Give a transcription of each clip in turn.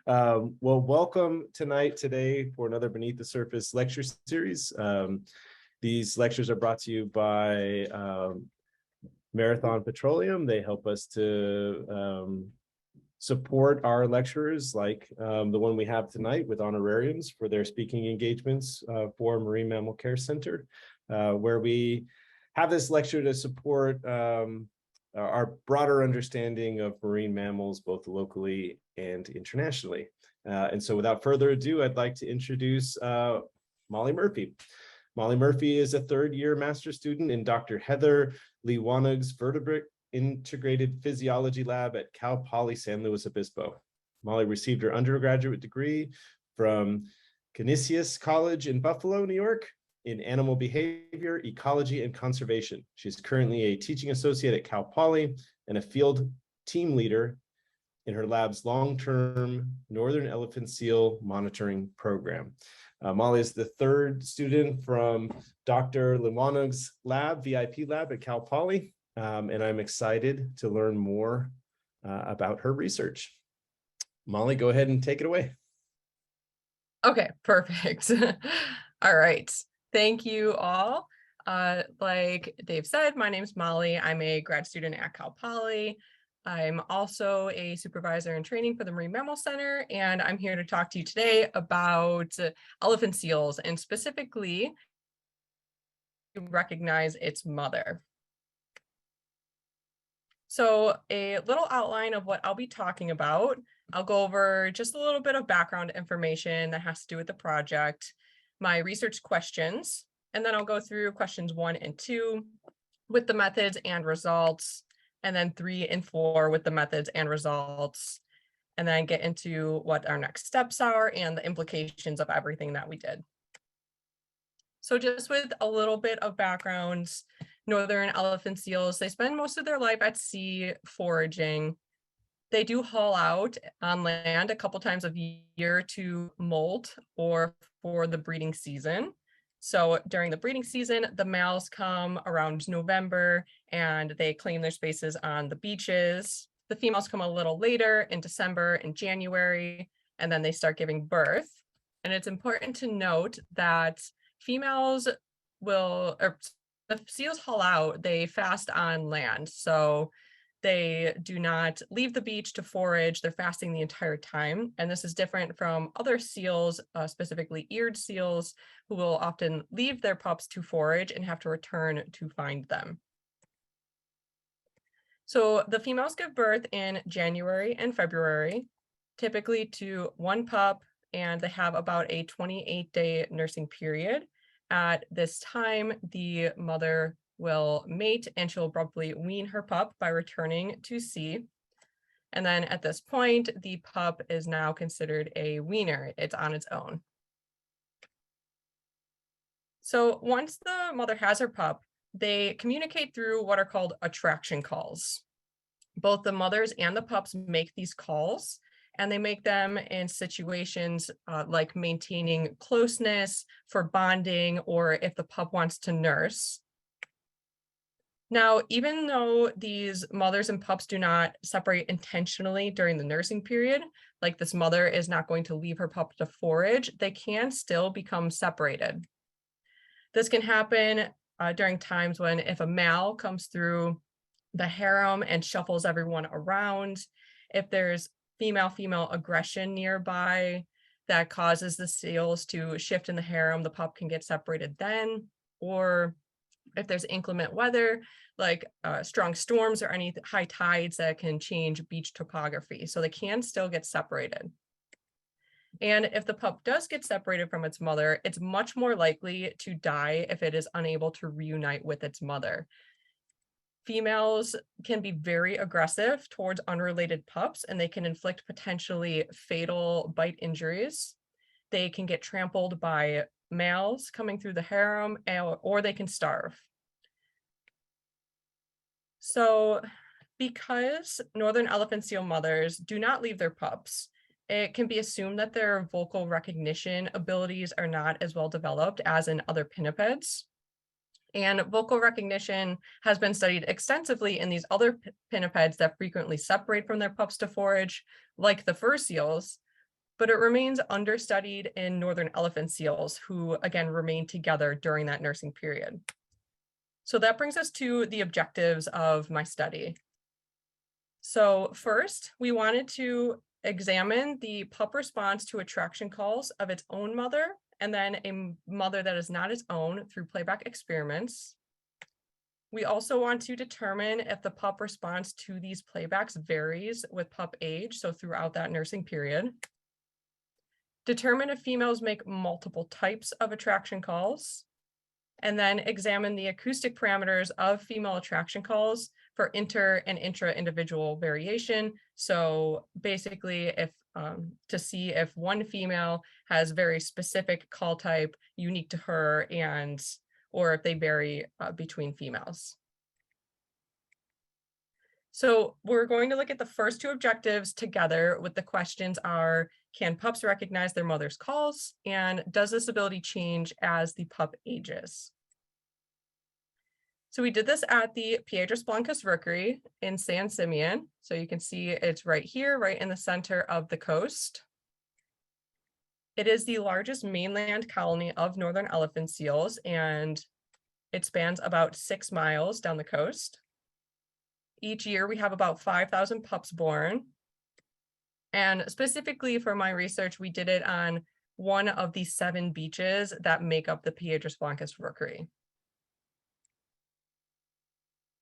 Well, welcome today for another Beneath the Surface lecture series. These lectures are brought to you by Marathon Petroleum. They help us to support our lecturers like the one we have tonight with honorariums for their speaking engagements for Marine Mammal Care Center, where we have this lecture to support our broader understanding of marine mammals, both locally and internationally. And so without further ado, I'd like to introduce Molly Murphy. Molly Murphy is a third-year master's student in Dr. Heather Liwanag's Vertebrate Integrated Physiology Lab at Cal Poly San Luis Obispo. Molly received her undergraduate degree from Canisius College in Buffalo, New York, in animal behavior, ecology, and conservation. She's currently a teaching associate at Cal Poly and a field team leader in her lab's long-term northern elephant seal monitoring program. Molly is the third student from Dr. Liwanag's lab, VIP lab at Cal Poly, and I'm excited to learn more about her research. Molly, go ahead and take it away. Okay, perfect. All right. Thank you all. Like Dave said, my name is Molly. I'm a grad student at Cal Poly. I'm also a supervisor in training for the Marine Mammal Center, and I'm here to talk to you today about elephant seals, and specifically recognize its mother. So a little outline of what I'll be talking about. I'll go over just a little bit of background information that has to do with the project, my research questions, and then I'll go through questions 1 and 2 with the methods and results, and then 3 and 4 with the methods and results, and then get into what our next steps are and the implications of everything that we did. So just with a little bit of background, northern elephant seals, they spend most of their life at sea foraging. They do haul out on land a couple times a year to molt or for the breeding season. So during the breeding season, the males come around November and they claim their spaces on the beaches. The females come a little later in December and January, and then they start giving birth. And it's important to note that females will, or the seals haul out, they fast on land. So they do not leave the beach to forage. They're fasting the entire time. And this is different from other seals, specifically eared seals, who will often leave their pups to forage and have to return to find them. So the females give birth in January and February, typically to 1 pup, and they have about a 28-day nursing period. At this time, the mother will mate and she'll abruptly wean her pup by returning to sea. And then at this point, the pup is now considered a weaner. It's on its own. So once the mother has her pup, they communicate through what are called attraction calls. Both the mothers and the pups make these calls, and they make them in situations like maintaining closeness, for bonding, or if the pup wants to nurse. Now, even though these mothers and pups do not separate intentionally during the nursing period, like this mother is not going to leave her pup to forage, they can still become separated. This can happen during times when if a male comes through the harem and shuffles everyone around, if there's female-female aggression nearby that causes the seals to shift in the harem, the pup can get separated then, or if there's inclement weather, like strong storms or any high tides that can change beach topography. So they can still get separated. And if the pup does get separated from its mother, it's much more likely to die if it is unable to reunite with its mother. Females can be very aggressive towards unrelated pups, and they can inflict potentially fatal bite injuries. They can get trampled by males coming through the harem, or they can starve. So because northern elephant seal mothers do not leave their pups, it can be assumed that their vocal recognition abilities are not as well developed as in other pinnipeds. And vocal recognition has been studied extensively in these other pinnipeds that frequently separate from their pups to forage, like the fur seals, but it remains understudied in northern elephant seals, who again remain together during that nursing period. So that brings us to the objectives of my study. So first, we wanted to examine the pup response to attraction calls of its own mother, and then a mother that is not its own through playback experiments. We also want to determine if the pup response to these playbacks varies with pup age, so throughout that nursing period. Determine if females make multiple types of attraction calls, and then examine the acoustic parameters of female attraction calls for inter and intra-individual variation. So basically, if to see if one female has very specific call type unique to her, and or if they vary between females. So we're going to look at the first two objectives together with the questions are, can pups recognize their mother's calls? And does this ability change as the pup ages? So we did this at the Piedras Blancas rookery in San Simeon. So you can see it's right here, right in the center of the coast. It is the largest mainland colony of northern elephant seals, and it spans about 6 miles down the coast. Each year we have about 5,000 pups born. And specifically for my research, we did it on one of the 7 beaches that make up the Piedras Blancas rookery.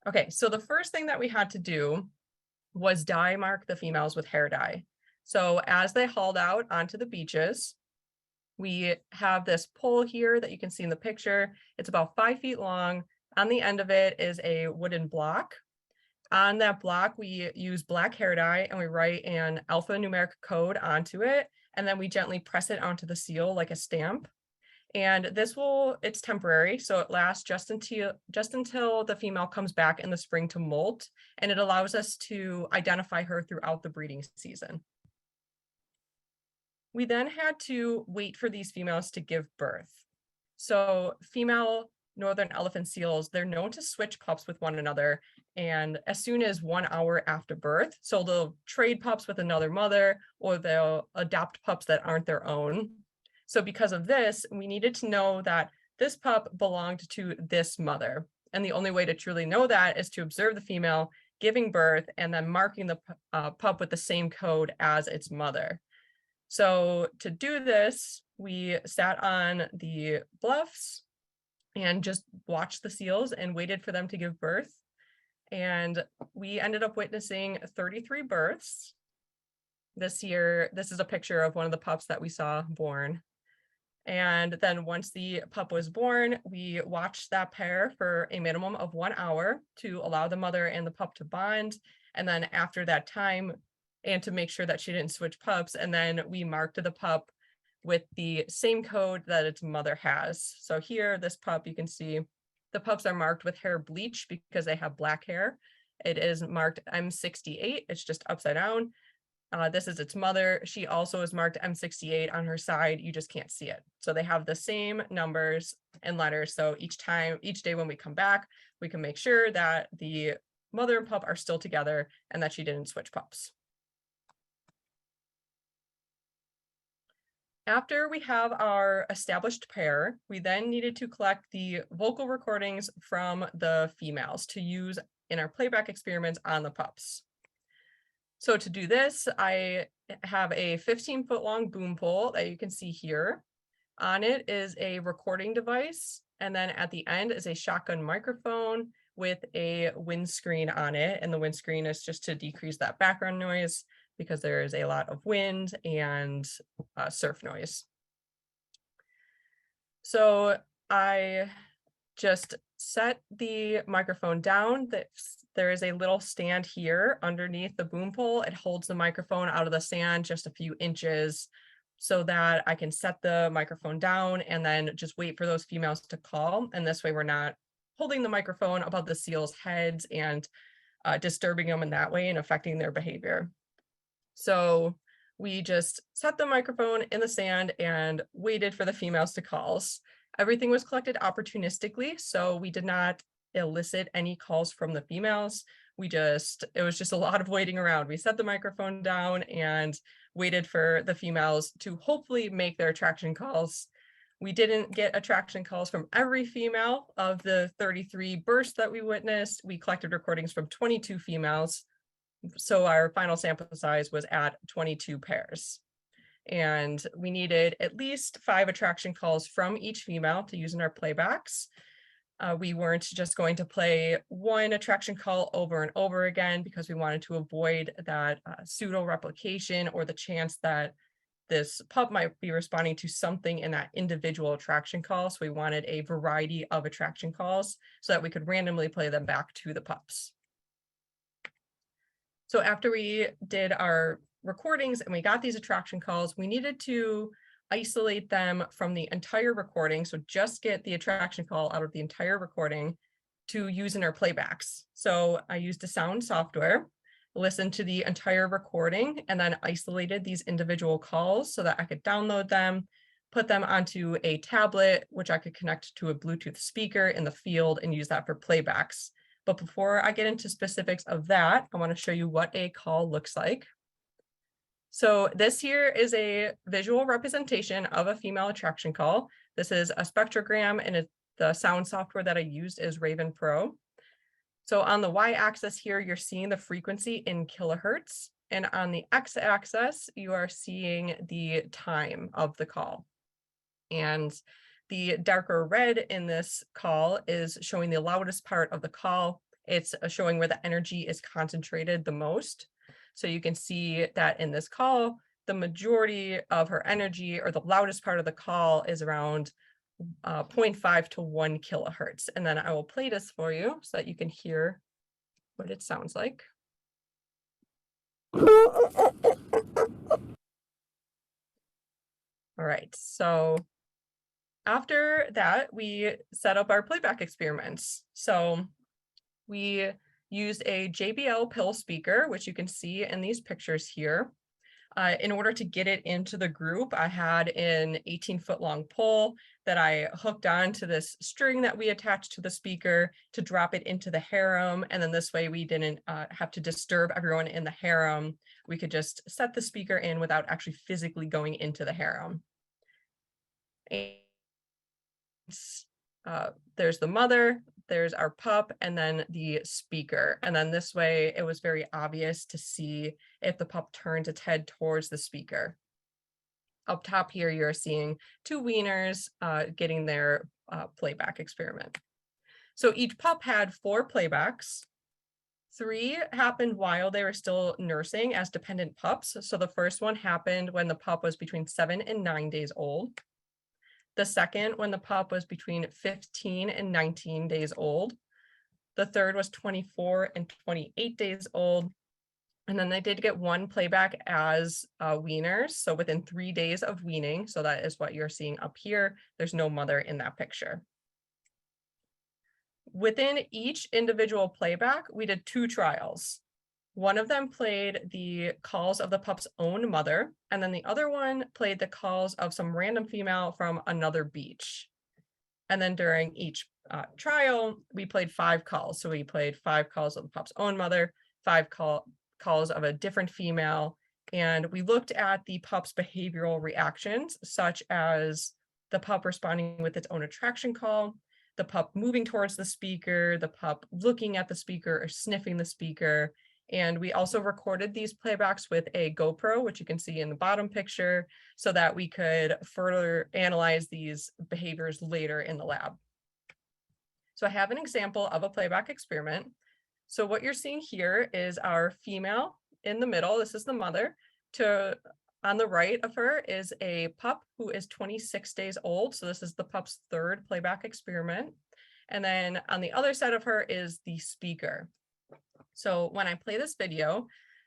Okay, so the first thing that we had to do was dye mark the females with hair dye. So as they hauled out onto the beaches, we have this pole here that you can see in the picture. It's about 5 feet long. On the end of it is a wooden block. On that block, we use black hair dye and we write an alphanumeric code onto it. And then we gently press it onto the seal like a stamp. And it's temporary, so it lasts just until the female comes back in the spring to molt, and it allows us to identify her throughout the breeding season. We then had to wait for these females to give birth. So female northern elephant seals, they're known to switch pups with one another, and as soon as 1 hour after birth, so they'll trade pups with another mother, or they'll adopt pups that aren't their own. So because of this, we needed to know that this pup belonged to this mother. And the only way to truly know that is to observe the female giving birth and then marking the pup with the same code as its mother. So to do this, we sat on the bluffs and just watched the seals and waited for them to give birth. And we ended up witnessing 33 births. This year, this is a picture of one of the pups that we saw born. And then once the pup was born, we watched that pair for a minimum of 1 hour to allow the mother and the pup to bond. And then after that time, and to make sure that she didn't switch pups, and then we marked the pup with the same code that its mother has. So here, this pup, you can see the pups are marked with hair bleach because they have black hair. It is marked M68, it's just upside down. This is its mother. She also is marked M68 on her side. You just can't see it. So they have the same numbers and letters. So each day when we come back, we can make sure that the mother and pup are still together and that she didn't switch pups. After we have our established pair, we then needed to collect the vocal recordings from the females to use in our playback experiments on the pups. So to do this, I have a 15-foot long boom pole that you can see here. On it is a recording device, and then at the end is a shotgun microphone with a windscreen on it. And the windscreen is just to decrease that background noise because there is a lot of wind and surf noise. So I just set the microphone down. There is a little stand here underneath the boom pole. It holds the microphone out of the sand just a few inches so that I can set the microphone down and then just wait for those females to call. And this way we're not holding the microphone above the seals' heads and disturbing them in that way and affecting their behavior. So we just set the microphone in the sand and waited for the females to call. Everything was collected opportunistically, so we did not elicit any calls from the females. it was just a lot of waiting around. We set the microphone down and waited for the females to hopefully make their attraction calls. We didn't get attraction calls from every female. Of the 33 bursts that we witnessed, we collected recordings from 22 females. So our final sample size was at 22 pairs. And we needed at least 5 attraction calls from each female to use in our playbacks. We weren't just going to play one attraction call over and over again because we wanted to avoid that pseudo replication or the chance that this pup might be responding to something in that individual attraction call. So we wanted a variety of attraction calls so that we could randomly play them back to the pups. So after we did our recordings and we got these attraction calls, we needed to isolate them from the entire recording. So just get the attraction call out of the entire recording to use in our playbacks. So I used a sound software, listened to the entire recording, and then isolated these individual calls so that I could download them, put them onto a tablet, which I could connect to a Bluetooth speaker in the field and use that for playbacks. But before I get into specifics of that, I want to show you what a call looks like. So this here is a visual representation of a female attraction call. This is a spectrogram, and the sound software that I used is Raven Pro. So on the y-axis here, you're seeing the frequency in kilohertz, and on the x-axis, you are seeing the time of the call. And the darker red in this call is showing the loudest part of the call. It's showing where the energy is concentrated the most. So you can see that in this call, the majority of her energy, or the loudest part of the call, is around 0.5 to 1 kilohertz. And then I will play this for you so that you can hear what it sounds like. All right, so after that, we set up our playback experiments. So we used a JBL pill speaker, which you can see in these pictures here. In order to get it into the group, I had an 18-foot long pole that I hooked onto this string that we attached to the speaker to drop it into the harem. And then this way we didn't have to disturb everyone in the harem. We could just set the speaker in without actually physically going into the harem. And there's the mother, there's our pup, and then the speaker. And then this way it was very obvious to see if the pup turns its head towards the speaker. Up top here, you're seeing 2 weaners getting their playback experiment. So each pup had 4 playbacks. 3 happened while they were still nursing as dependent pups. So the first one happened when the pup was between 7 and 9 days old. The second, when the pup was between 15 and 19 days old. The third was 24 and 28 days old. And then they did get 1 playback as weaners, so within 3 days of weaning. So that is what you're seeing up here. There's no mother in that picture. Within each individual playback, we did 2 trials. One of them played the calls of the pup's own mother, and then the other one played the calls of some random female from another beach. And then during each trial, we played 5 calls. So we played 5 calls of the pup's own mother, 5 calls of a different female, and we looked at the pup's behavioral reactions, such as the pup responding with its own attraction call, the pup moving towards the speaker, the pup looking at the speaker or sniffing the speaker. And we also recorded these playbacks with a GoPro, which you can see in the bottom picture, so that we could further analyze these behaviors later in the lab. So I have an example of a playback experiment. So what you're seeing here is our female in the middle. This is the mother. On the right of her is a pup who is 26 days old. So this is the pup's 3rd playback experiment. And then on the other side of her is the speaker. So when I play this video,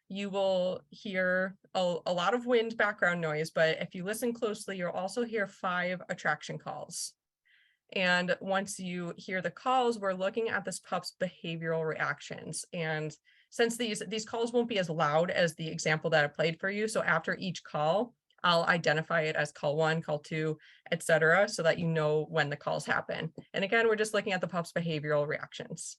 you will hear a lot of wind background noise, but if you listen closely, you'll also hear 5 attraction calls. And once you hear the calls, we're looking at this pup's behavioral reactions. And since these calls won't be as loud as the example that I played for you, so after each call, I'll identify it as call 1, call 2, etc., so that you know when the calls happen. And again, we're just looking at the pup's behavioral reactions.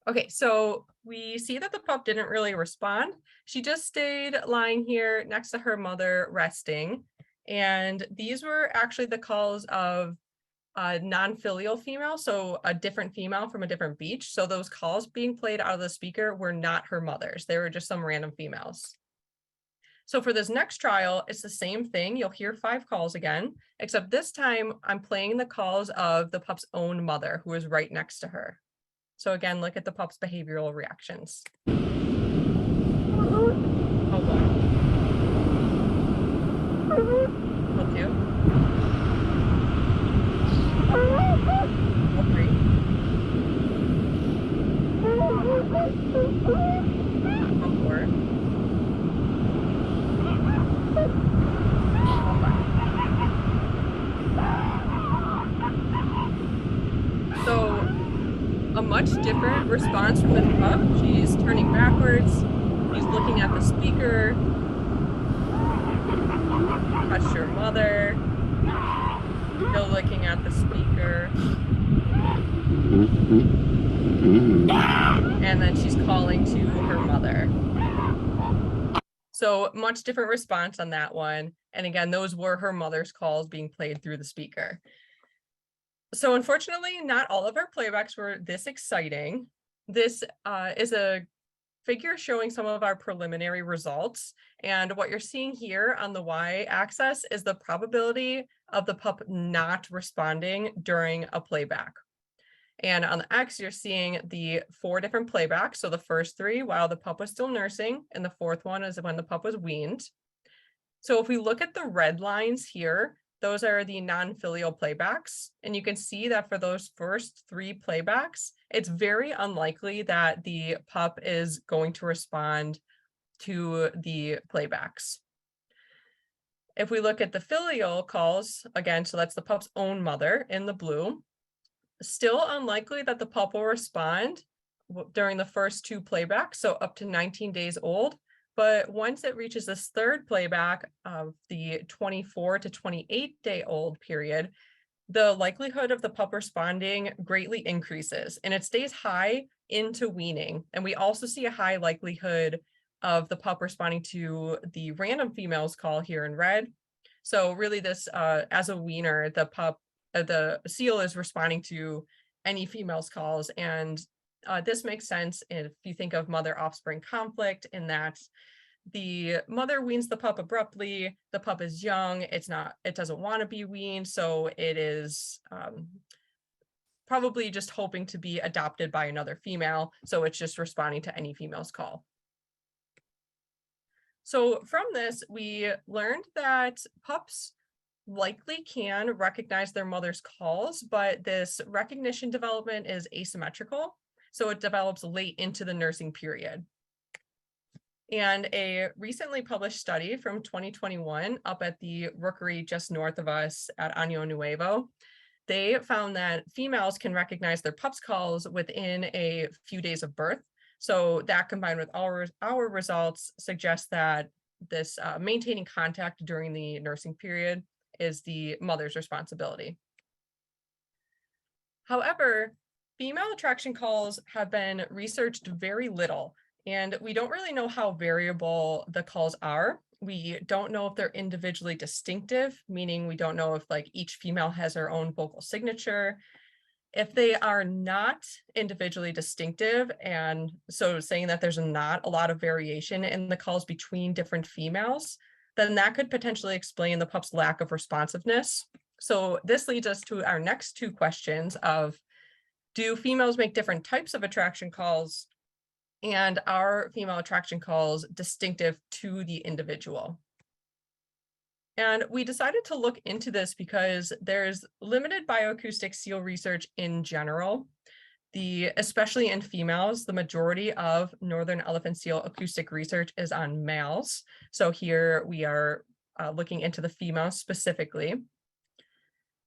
Okay, so we see that the pup didn't really respond. She just stayed lying here next to her mother resting. And these were actually the calls of a non-filial female, so a different female from a different beach. So those calls being played out of the speaker were not her mother's. They were just some random females. So for this next trial, it's the same thing. You'll hear 5 calls again, except this time I'm playing the calls of the pup's own mother, who is right next to her. So again, look at the pup's behavioral reactions. Oh, one. Oh, 2. Oh, 3. Oh, 4. Oh, 5. So a much different response from this pup. She's turning backwards. She's looking at the speaker. Touch your mother. Still looking at the speaker. And then she's calling to her mother. So much different response on that one. And again, those were her mother's calls being played through the speaker. So unfortunately, not all of our playbacks were this exciting. This is a figure showing some of our preliminary results. And what you're seeing here on the y-axis is the probability of the pup not responding during a playback. And on the x, you're seeing the 4 different playbacks. So the first 3 while the pup was still nursing, and the 4th one is when the pup was weaned. So if we look at the red lines here, those are the non-filial playbacks. And you can see that for those first 3 playbacks, it's very unlikely that the pup is going to respond to the playbacks. If we look at the filial calls, again, so that's the pup's own mother in the blue, still unlikely that the pup will respond during the first 2 playbacks, so up to 19 days old. But once it reaches this 3rd playback of the 24 to 28 day old period, the likelihood of the pup responding greatly increases, and it stays high into weaning. And we also see a high likelihood of the pup responding to the random female's call here in red. So really this, as a weaner, the seal is responding to any female's calls. And this makes sense if you think of mother-offspring conflict, in that the mother weans the pup abruptly. The pup is young. It doesn't want to be weaned. So it is probably just hoping to be adopted by another female. So it's just responding to any female's call. So from this, we learned that pups likely can recognize their mother's calls, but this recognition development is asymmetrical. So it develops late into the nursing period. And a recently published study from 2021 up at the rookery just north of us at Año Nuevo, they found that females can recognize their pups' calls within a few days of birth. So that, combined with our results, suggests that this maintaining contact during the nursing period is the mother's responsibility. However, female attraction calls have been researched very little, and we don't really know how variable the calls are. We don't know if they're individually distinctive, meaning we don't know if each female has her own vocal signature. If they are not individually distinctive, and so saying that there's not a lot of variation in the calls between different females, then that could potentially explain the pup's lack of responsiveness. So this leads us to our next 2 questions of, do females make different types of attraction calls, and are female attraction calls distinctive to the individual? And we decided to look into this because there's limited bioacoustic seal research in general. Especially in females, the majority of northern elephant seal acoustic research is on males. So here we are looking into the females specifically.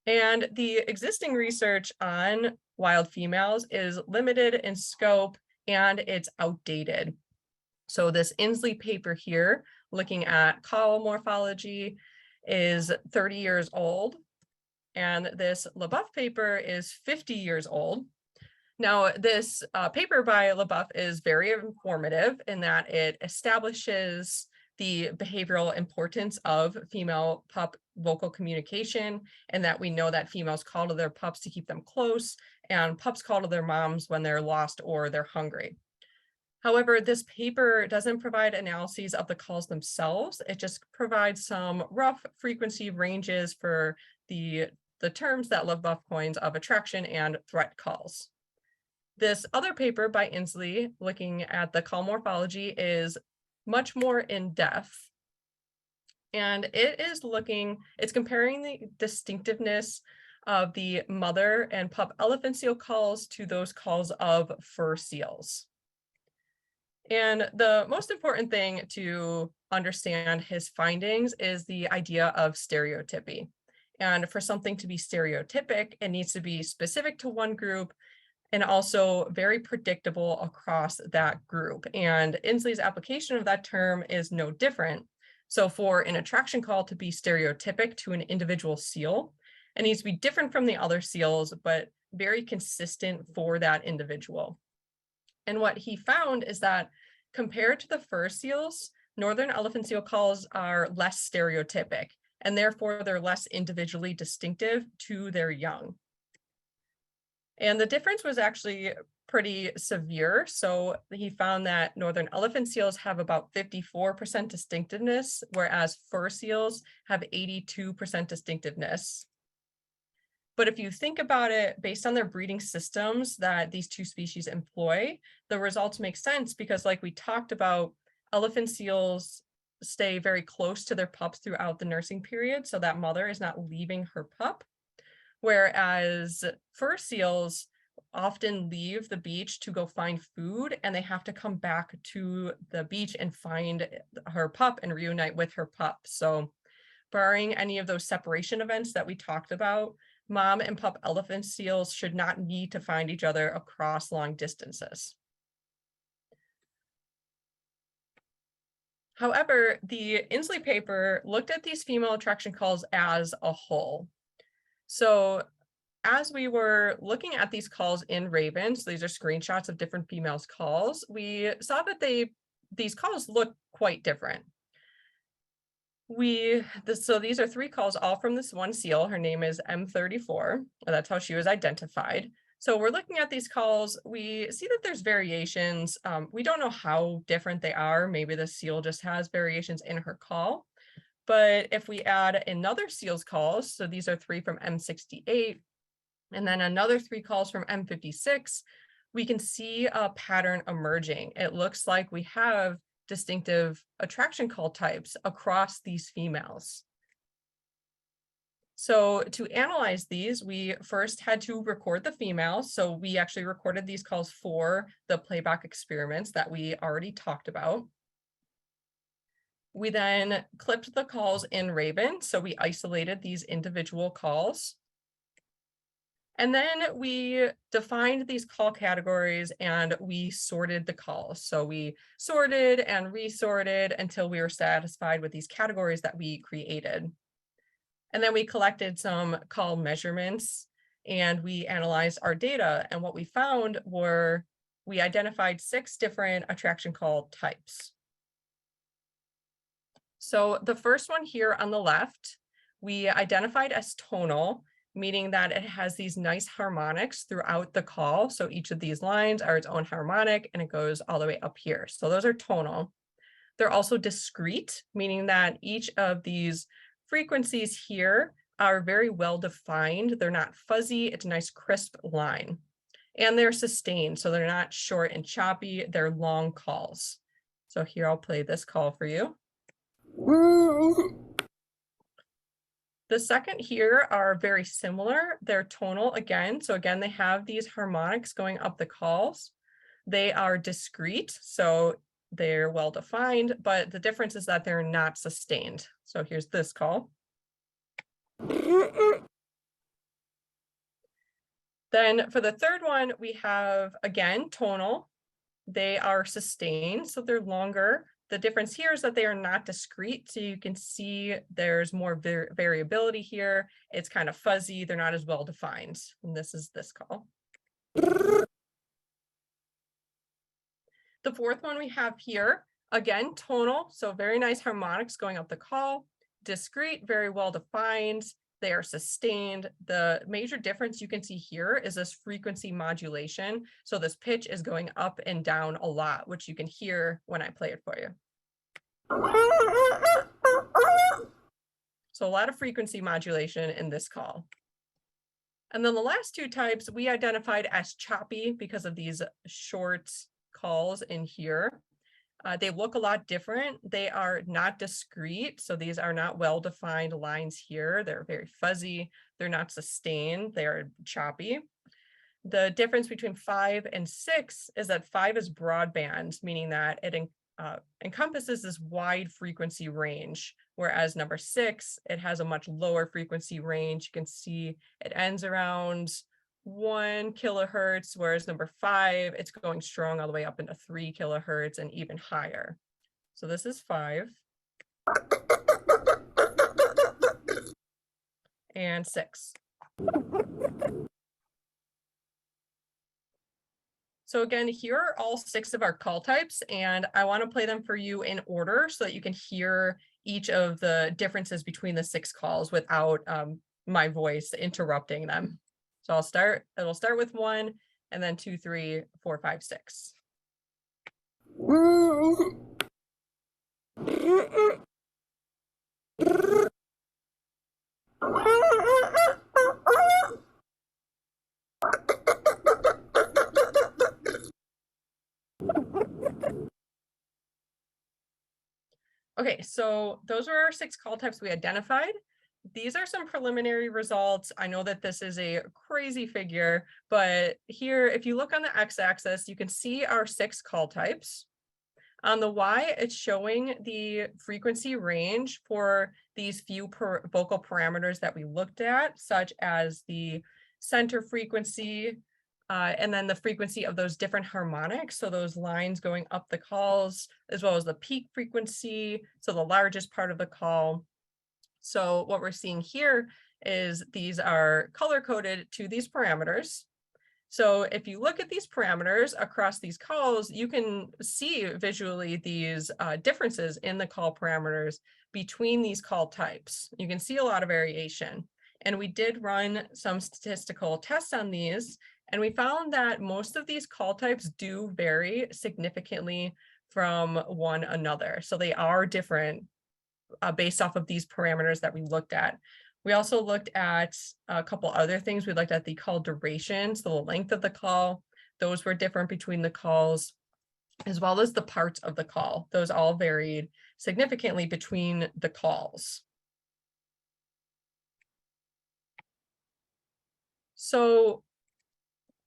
And the existing research on wild females is limited in scope and it's outdated. So this Inslee paper here, looking at call morphology, is 30 years old. And this LaBeouf paper is 50 years old. Now, this paper by LaBeouf is very informative in that it establishes the behavioral importance of female pup vocal communication, and that we know that females call to their pups to keep them close, and pups call to their moms when they're lost or they're hungry. However, this paper doesn't provide analyses of the calls themselves. It just provides some rough frequency ranges for the terms that LaBeouf coins of attraction and threat calls. This other paper by Inslee, looking at the call morphology, is much more in depth. And it's comparing the distinctiveness of the mother and pup elephant seal calls to those calls of fur seals. And the most important thing to understand his findings is the idea of stereotypy. And for something to be stereotypic, it needs to be specific to one group and also very predictable across that group. And Inslee's application of that term is no different. So for an attraction call to be stereotypic to an individual seal, it needs to be different from the other seals, but very consistent for that individual. And what he found is that compared to the fur seals, northern elephant seal calls are less stereotypic, and therefore they're less individually distinctive to their young. And the difference was actually pretty severe. So he found that northern elephant seals have about 54% distinctiveness, whereas fur seals have 82% distinctiveness. But if you think about it, based on their breeding systems that these two species employ, the results make sense because, like we talked about, elephant seals stay very close to their pups throughout the nursing period, so that mother is not leaving her pup. Whereas fur seals often leave the beach to go find food, and they have to come back to the beach and find her pup and reunite with her pup. So barring any of those separation events that we talked about, mom and pup elephant seals should not need to find each other across long distances. However, the Inslee paper looked at these female attraction calls as a whole. So as we were looking at these calls in ravens, these are screenshots of different females' calls, we saw that these calls look quite different. So these are three calls, all from this one seal. Her name is M34. That's how she was identified. So we're looking at these calls. We see that there's variations. We don't know how different they are. Maybe the seal just has variations in her call. But if we add another seal's calls, so these are three from M68, and then another three calls from M56, we can see a pattern emerging. It looks like we have distinctive attraction call types across these females. So to analyze these, we first had to record the females. So we actually recorded these calls for the playback experiments that we already talked about. We then clipped the calls in Raven, so we isolated these individual calls. And then we defined these call categories and we sorted the calls. So we sorted and resorted until we were satisfied with these categories that we created. And then we collected some call measurements and we analyzed our data. And what we found were, we identified 6 different attraction call types. So the first one here on the left, we identified as tonal, meaning that it has these nice harmonics throughout the call. So each of these lines are its own harmonic and it goes all the way up here. So those are tonal. They're also discrete, meaning that each of these frequencies here are very well defined. They're not fuzzy. It's a nice crisp line. And they're sustained. So they're not short and choppy. They're long calls. So here I'll play this call for you. The second here are very similar. They're tonal again. So again, they have these harmonics going up the calls. They are discrete, so they're well defined, but the difference is that they're not sustained. So here's this call. Then for the third one, we have, again, tonal. They are sustained, so they're longer. The difference here is that they are not discrete. So you can see there's more variability here. It's kind of fuzzy. They're not as well defined. And this is this call. The fourth one we have here, again, tonal, so very nice harmonics going up the call, discrete, very well defined. They are sustained. The major difference you can see here is this frequency modulation. So this pitch is going up and down a lot, which you can hear when I play it for you. So a lot of frequency modulation in this call. And then the last two types we identified as choppy because of these short calls in here. They look a lot different. They are not discrete. So these are not well-defined lines here. They're very fuzzy. They're not sustained. They are choppy. The difference between 5 and 6 is that 5 is broadband, meaning that it encompasses this wide frequency range, whereas number 6, it has a much lower frequency range. You can see it ends around 1 kilohertz, whereas number 5, it's going strong all the way up into 3 kilohertz and even higher. So this is 5. And 6. So again, here are all 6 of our call types, and I want to play them for you in order so that you can hear each of the differences between the 6 calls without my voice interrupting them. So it'll start with 1, and then 2, 3, 4, 5, 6. Okay, so those are our 6 call types we identified. These are some preliminary results. I know that this is a crazy figure, but here, if you look on the x-axis, you can see our 6 call types. On the y, it's showing the frequency range for these few vocal parameters that we looked at, such as the center frequency, and then the frequency of those different harmonics. So those lines going up the calls, as well as the peak frequency, so the largest part of the call. So what we're seeing here is these are color-coded to these parameters. So if you look at these parameters across these calls, you can see visually these differences in the call parameters between these call types. You can see a lot of variation. And we did run some statistical tests on these, and we found that most of these call types do vary significantly from one another. So they are different based off of these parameters that we looked at. We also looked at a couple other things. We looked at the call duration, so the length of the call. Those were different between the calls, as well as the parts of the call. Those all varied significantly between the calls. So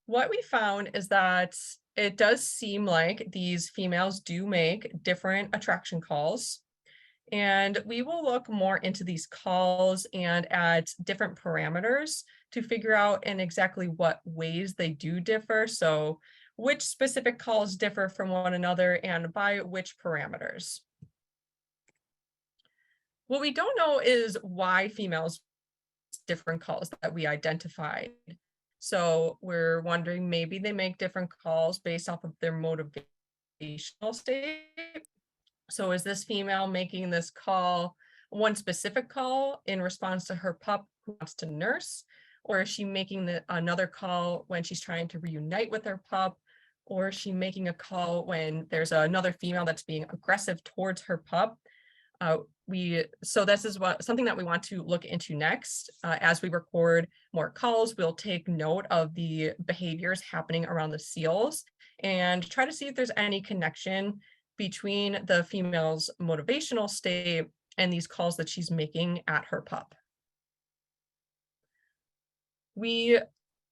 what we found is that it does seem like these females do make different attraction calls. And we will look more into these calls and at different parameters to figure out in exactly what ways they do differ. So which specific calls differ from one another and by which parameters. What we don't know is why females different calls that we identified. So we're wondering maybe they make different calls based off of their motivational state. So is this female making this call, one specific call in response to her pup who wants to nurse? Or is she making another call when she's trying to reunite with her pup? Or is she making a call when there's another female that's being aggressive towards her pup? So this is something that we want to look into next. As we record more calls, we'll take note of the behaviors happening around the seals and try to see if there's any connection between the female's motivational state and these calls that she's making at her pup. We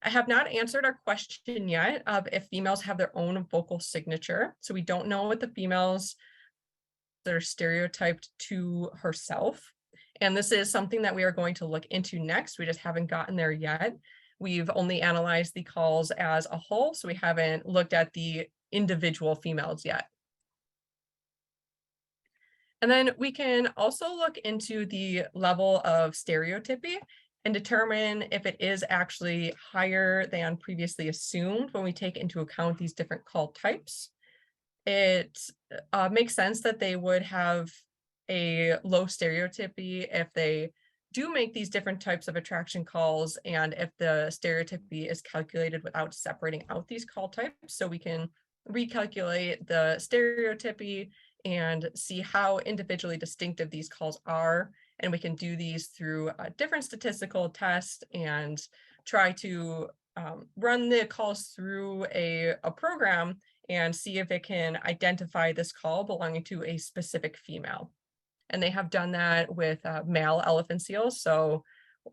have not answered our question yet of if females have their own vocal signature. So we don't know what the females that are stereotyped to herself. And this is something that we are going to look into next. We just haven't gotten there yet. We've only analyzed the calls as a whole, so we haven't looked at the individual females yet. And then we can also look into the level of stereotypy and determine if it is actually higher than previously assumed when we take into account these different call types. it makes sense that they would have a low stereotypy if they do make these different types of attraction calls, and if the stereotypy is calculated without separating out these call types, so we can recalculate the stereotypy and see how individually distinctive these calls are. And we can do these through different statistical tests and try to run the calls through a program and see if it can identify this call belonging to a specific female. And they have done that with male elephant seals. So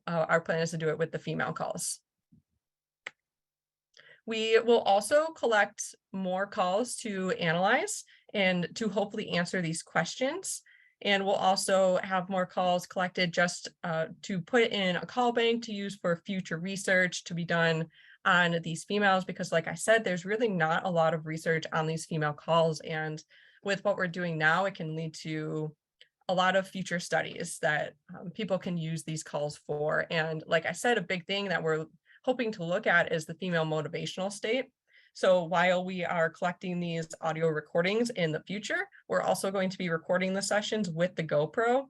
our plan is to do it with the female calls. We will also collect more calls to analyze and to hopefully answer these questions. And we'll also have more calls collected just to put in a call bank to use for future research to be done on these females, because like I said, there's really not a lot of research on these female calls. And with what we're doing now, it can lead to a lot of future studies that people can use these calls for. And like I said, a big thing that we're hoping to look at is the female motivational state. So while we are collecting these audio recordings in the future, we're also going to be recording the sessions with the GoPro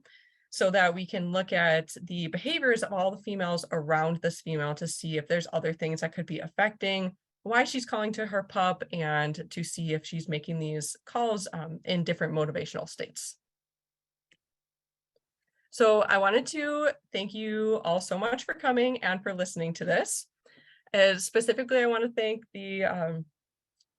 so that we can look at the behaviors of all the females around this female to see if there's other things that could be affecting why she's calling to her pup, and to see if she's making these calls in different motivational states. So I wanted to thank you all so much for coming and for listening to this. Specifically, I want to thank the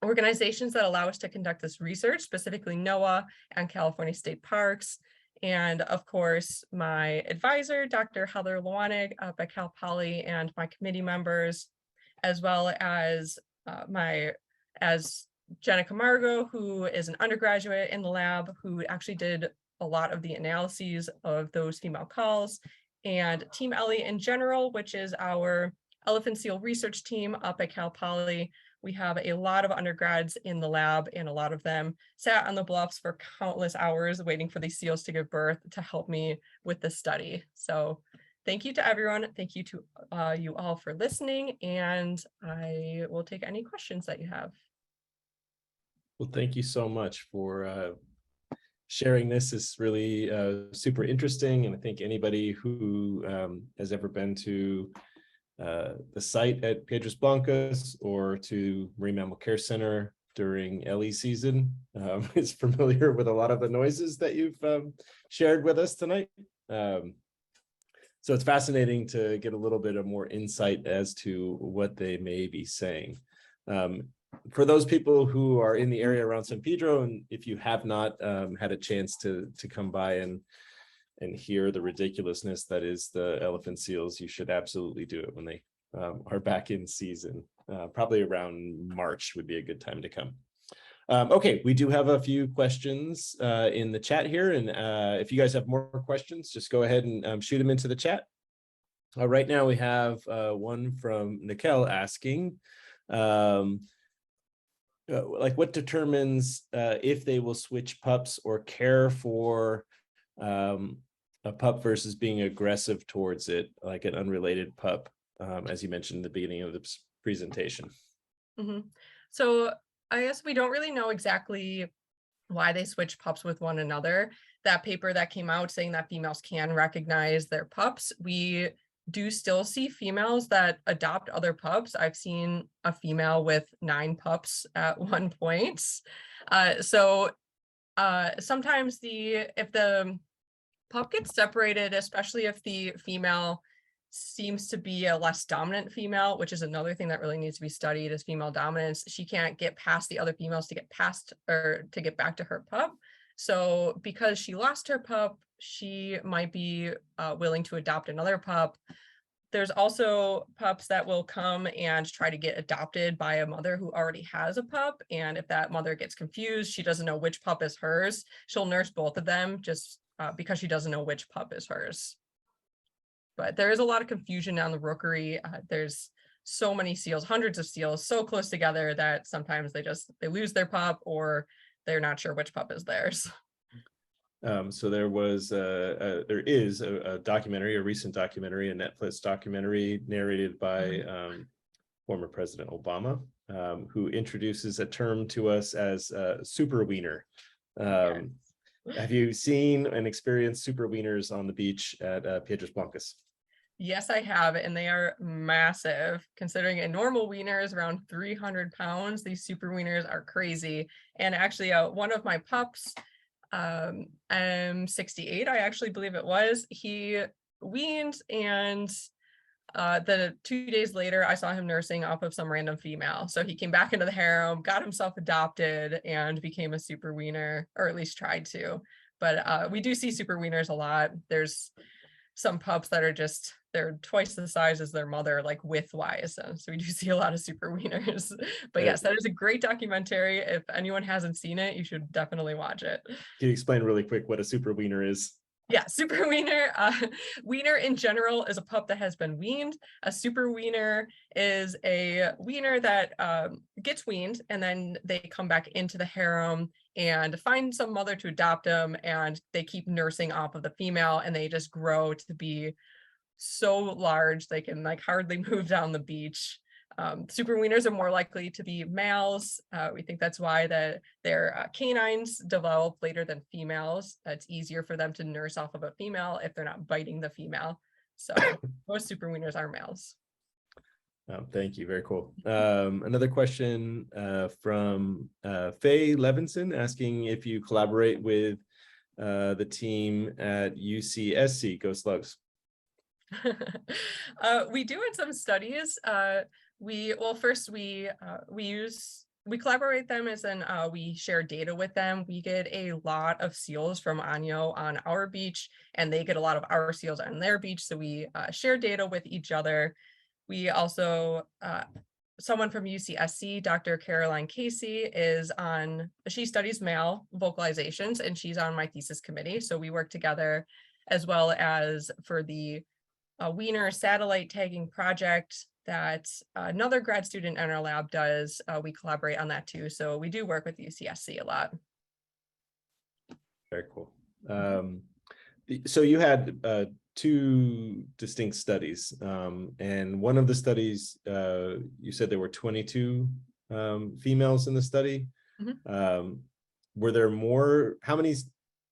organizations that allow us to conduct this research, specifically NOAA and California State Parks. And of course, my advisor, Dr. Heather Liwanag up at Cal Poly, and my committee members, as well as Jenna Camargo, who is an undergraduate in the lab, who actually did a lot of the analyses of those female calls, and Team Ellie in general, which is our elephant seal research team up at Cal Poly. We have a lot of undergrads in the lab, and a lot of them sat on the bluffs for countless hours waiting for these seals to give birth to help me with this study. So thank you to everyone. Thank you to you all for listening, and I will take any questions that you have. Well, thank you so much for sharing this. Is really super interesting, and I think anybody who has ever been to the site at Piedras Blancas or to Marine Mammal Care Center during LE season is familiar with a lot of the noises that you've shared with us tonight. So it's fascinating to get a little bit of more insight as to what they may be saying. For those people who are in the area around San Pedro, and if you have not had a chance to come by and hear the ridiculousness that is the elephant seals, you should absolutely do it when they are back in season. Probably around March would be a good time to come. Okay, we do have a few questions in the chat here, and if you guys have more questions, just go ahead and shoot them into the chat. Right now we have one from Nikel asking, like, what determines if they will switch pups or care for a pup versus being aggressive towards it, like an unrelated pup, as you mentioned at the beginning of the presentation? Mm-hmm. So I guess we don't really know exactly why they switch pups with one another. That paper that came out saying that females can recognize their pups, we do still see females that adopt other pups. I've seen a female with 9 pups at one point. So sometimes if the pup gets separated, especially if the female seems to be a less dominant female, which is another thing that really needs to be studied, is female dominance. She can't get past the other females to get past or to get back to her pup. So because she lost her pup, she might be willing to adopt another pup. There's also pups that will come and try to get adopted by a mother who already has a pup. And if that mother gets confused, she doesn't know which pup is hers, she'll nurse both of them just because she doesn't know which pup is hers. But there is a lot of confusion on the rookery. There's so many seals, hundreds of seals so close together that sometimes they lose their pup, or they're not sure which pup is theirs. So there is a documentary, a recent documentary, a Netflix documentary narrated by former President Obama, who introduces a term to us as super wiener. Have you seen and experienced super wieners on the beach at Piedras Blancas? Yes, I have, and they are massive. Considering a normal wiener is around 300 pounds, these super wieners are crazy. And actually, one of my pups, M68, I actually believe it was, he weaned, and the 2 days later, I saw him nursing off of some random female. So he came back into the harem, got himself adopted, and became a super wiener, or at least tried to. But we do see super wieners a lot. There's some pups that are just, they're twice the size as their mother, like width-wise. So we do see a lot of super wieners. But yes, that is a great documentary. If anyone hasn't seen it, you should definitely watch it. Can you explain really quick what a super wiener is? Yeah, super wiener. Wiener in general is a pup that has been weaned. A super wiener is a wiener that gets weaned, and then they come back into the harem and find some mother to adopt them, and they keep nursing off of the female, and they just grow to be so large they can like hardly move down the beach. Super wieners are more likely to be males. We think that's why their canines develop later than females. It's easier for them to nurse off of a female if they're not biting the female. So most super wieners are males. Thank you. Very cool. Another question from Faye Levinson asking if you collaborate with the team at UCSC. Go Slugs. We do in some studies. We collaborate them as in we share data with them. We get a lot of seals from Año on our beach, and they get a lot of our seals on their beach. So we share data with each other. We also, someone from UCSC, Dr. Caroline Casey, she studies male vocalizations, and she's on my thesis committee. So we work together, as well as for the wiener satellite tagging project that another grad student in our lab does. We collaborate on that too. So we do work with UCSC a lot. Very cool. So you had two distinct studies, and one of the studies, you said there were 22 females in the study. Mm-hmm. Were there more? How many?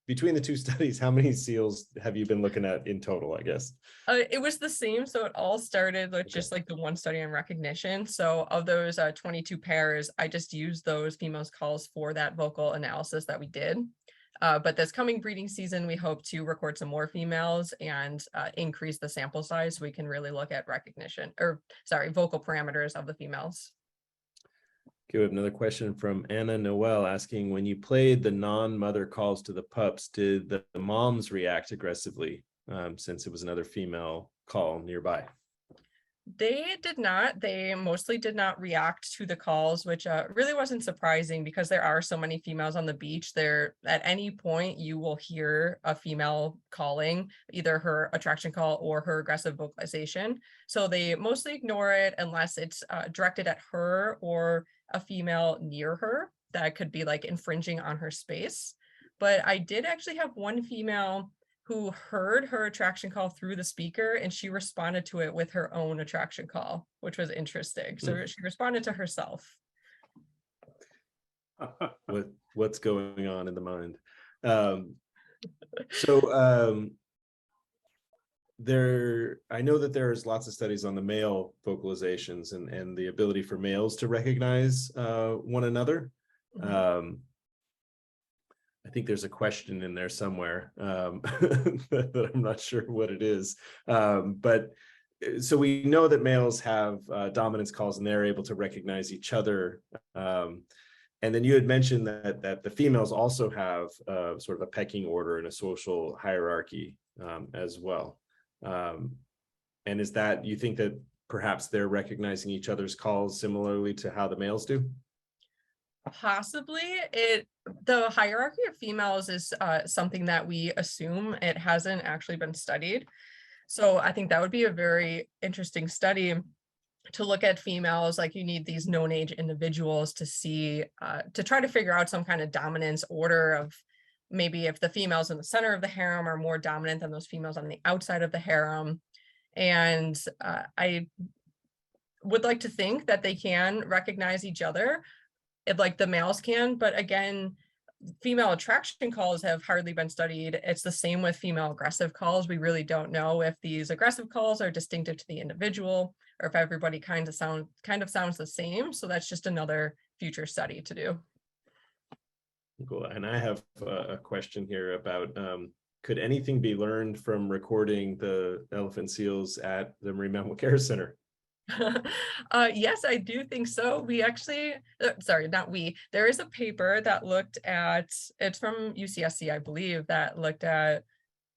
Between the two studies, how many seals have you been looking at in total, I guess? It was the same. So it all started with just like the one study on recognition. So of those 22 pairs, I just used those females calls for that vocal analysis that we did. But this coming breeding season, we hope to record some more females and increase the sample size so we can really look at vocal parameters of the females. Okay, we have another question from Anna Noel asking, when you played the non-mother calls to the pups, did the moms react aggressively since it was another female call nearby? They did not. They mostly did not react to the calls, which really wasn't surprising because there are so many females on the beach. There, at any point, you will hear a female calling, either her attraction call or her aggressive vocalization. So they mostly ignore it unless it's directed at her or a female near her that could be like infringing on her space. But I did actually have one female who heard her attraction call through the speaker, and she responded to it with her own attraction call, which was interesting. So she responded to herself. What's going on in the mind? I know that there's lots of studies on the male vocalizations and the ability for males to recognize one another. Mm-hmm. I think there's a question in there somewhere that I'm not sure what it is. But so we know that males have dominance calls and they're able to recognize each other. And then you had mentioned that the females also have sort of a pecking order and a social hierarchy as well. And is that, you think that perhaps they're recognizing each other's calls similarly to how the males do? Possibly. The hierarchy of females is something that we assume. It hasn't actually been studied. So I think that would be a very interesting study to look at females. Like, you need these known age individuals to see, to try to figure out some kind of dominance order of maybe if the females in the center of the harem are more dominant than those females on the outside of the harem. And would like to think that they can recognize each other, like the males can, but again, female attraction calls have hardly been studied. It's the same with female aggressive calls. We really don't know if these aggressive calls are distinctive to the individual or if everybody kind of sounds the same. So that's just another future study to do. Cool. And I have a question here about could anything be learned from recording the elephant seals at the Marine Mammal Care Center? Yes, I do think so. We actually, sorry, not we, there is a paper that looked at, it's from UCSC, I believe, that looked at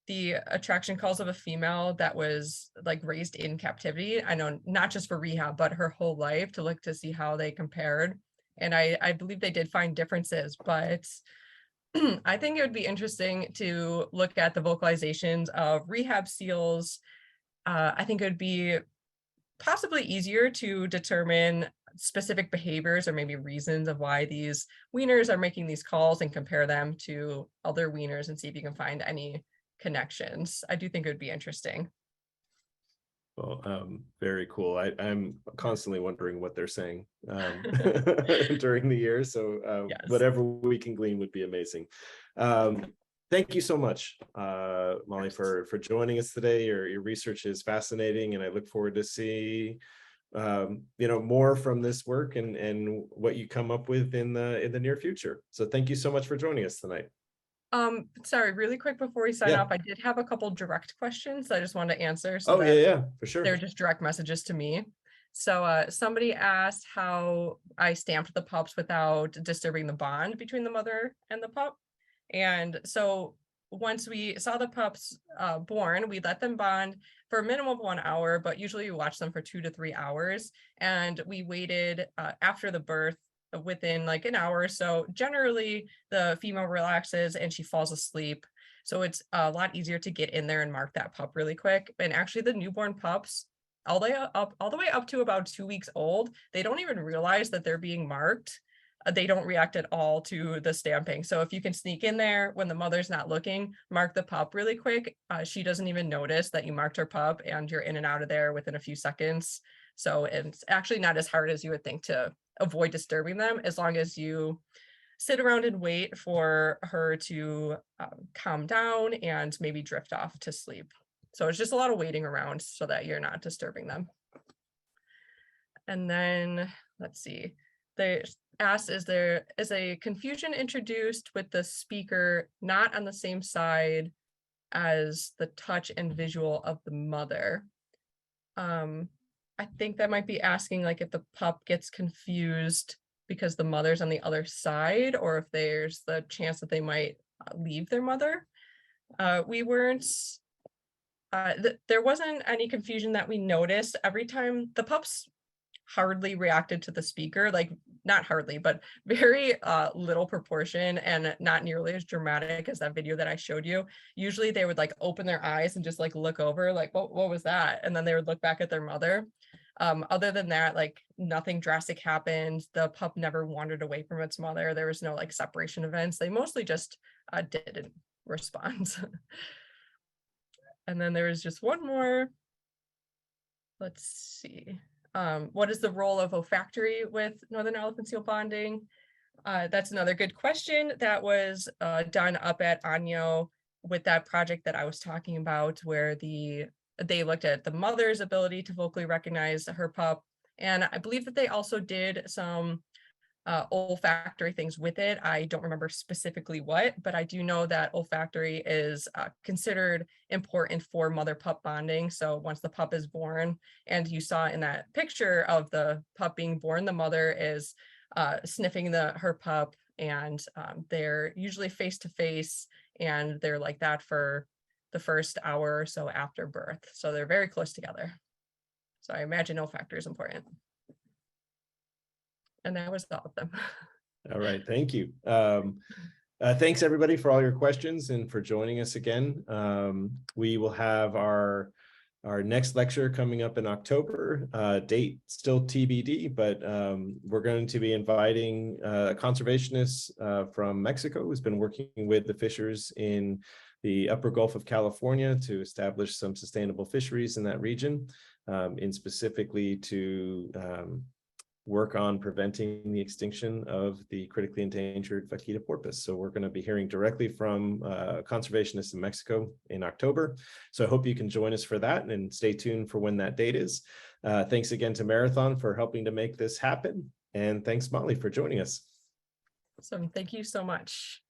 the attraction calls of a female that was like raised in captivity. I know not just for rehab, but her whole life, to look to see how they compared. And I believe they did find differences, but I think it would be interesting to look at the vocalizations of rehab seals. I think it would be possibly easier to determine specific behaviors or maybe reasons of why these weaners are making these calls and compare them to other weaners and see if you can find any connections. I do think it would be interesting. Well, very cool. I'm constantly wondering what they're saying during the year. So Yes. Whatever we can glean would be amazing. Thank you so much, Molly, for joining us today. Your research is fascinating, and I look forward to see more from this work and what you come up with in the near future. So thank you so much for joining us tonight. Sorry, really quick before we sign off, I did have a couple direct questions I just wanted to answer. So yeah, for sure. They're just direct messages to me. So somebody asked how I stamped the pups without disturbing the bond between the mother and the pup. And so once we saw the pups born, we let them bond for a minimum of 1 hour, but usually we watch them for 2 to 3 hours. And we waited after the birth within like an hour or so. Generally, the female relaxes and she falls asleep. So it's a lot easier to get in there and mark that pup really quick. And actually the newborn pups, all the way up to about 2 weeks old, they don't even realize that they're being marked. They don't react at all to the stamping. So if you can sneak in there when the mother's not looking, mark the pup really quick. She doesn't even notice that you marked her pup and you're in and out of there within a few seconds. So it's actually not as hard as you would think to avoid disturbing them, as long as you sit around and wait for her to calm down and maybe drift off to sleep. So it's just a lot of waiting around so that you're not disturbing them. And then let's see, they asked, is a confusion introduced with the speaker not on the same side as the touch and visual of the mother? I think that might be asking like if the pup gets confused because the mother's on the other side, or if there's the chance that they might leave their mother. We weren't, there wasn't any confusion that we noticed. Every time the pups hardly reacted to the speaker, like not hardly, but very little proportion and not nearly as dramatic as that video that I showed you. Usually they would like open their eyes and just like look over like, what was that? And then they would look back at their mother. Other than that, like nothing drastic happened. The pup never wandered away from its mother. There was no like separation events. They mostly just didn't respond. And then there was just one more. Let's see. What is the role of olfactory with northern elephant seal bonding? That's another good question that was done up at Año with that project that I was talking about, where they looked at the mother's ability to vocally recognize her pup. And I believe that they also did some olfactory things with it. I don't remember specifically what, but I do know that olfactory is considered important for mother-pup bonding. So once the pup is born, and you saw in that picture of the pup being born, the mother is sniffing her pup, and they're usually face to face, and they're like that for the first hour or so after birth. So they're very close together. So I imagine olfactory is important. And that was all of them. All right, thank you. Thanks everybody for all your questions and for joining us again. We will have our next lecture coming up in October, date still TBD, but we're going to be inviting a conservationist from Mexico who's been working with the fishers in the upper Gulf of California to establish some sustainable fisheries in that region, in specifically to work on preventing the extinction of the critically endangered vaquita porpoise. So we're going to be hearing directly from conservationists in Mexico in October. So I hope you can join us for that, and stay tuned for when that date is. Thanks again to Marathon for helping to make this happen. And thanks, Molly, for joining us. Awesome. Thank you so much.